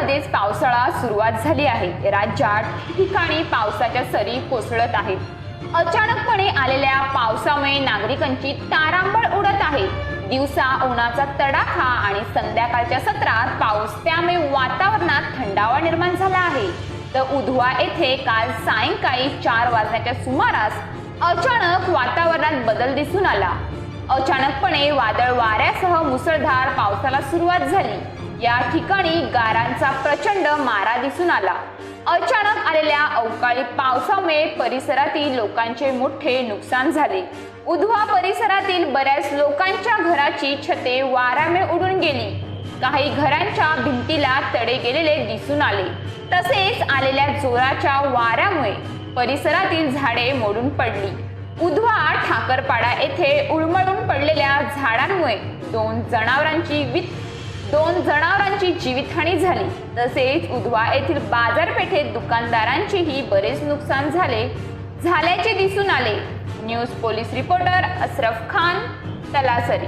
राज्यामध्येच पावसाळा सुरुवात झाली आहे। राज्यात ठिकठिकाणी पावसाच्या सरी कोसळत आहेत। अचानकपणे आलेल्या पावसामुळे नागरिकांची तारांबळ उडत आहे। दिवसा उन्हाचा तडाखा आणि संध्याकाळच्या सत्रात पाऊस, त्यामुळे वातावरणात थंडावा निर्माण झाला आहे। तर उधवा येथे काल सायंकाळी 4 वाजण्याच्या सुमारास अचानक वातावरणात बदल दिसून आला। अचानकपणे वादळ वाऱ्यासह मुसळधार पावसाला सुरुवात झाली। या ठिकाणी गारांचा प्रचंड मारा दिसून आला। अचानक आलेल्या अवकाळी पावसामुळे परिसरातील लोकांचे मोठे नुकसान झाले। उधवा परिसरातील बऱ्याच लोकांच्या घराची छते वाऱ्यामुळे उडून गेली। काही घरांच्या भिंतीला तडे गेलेले दिसून आले। तसेच आलेल्या जोराच्या वाऱ्यामुळे परिसरातील झाडे मोडून पडली। उधवा ठाकरपाडा येथे उळमळून पडलेल्या झाडांमुळे दोन जनावरांची जीवितहानी झाली। तसेच उधवा येथील बाजारपेठेत दुकानदारांचेही बरेच नुकसान झाल्याचे दिसून आले। News police reporter Ashraf Khan, Talasari.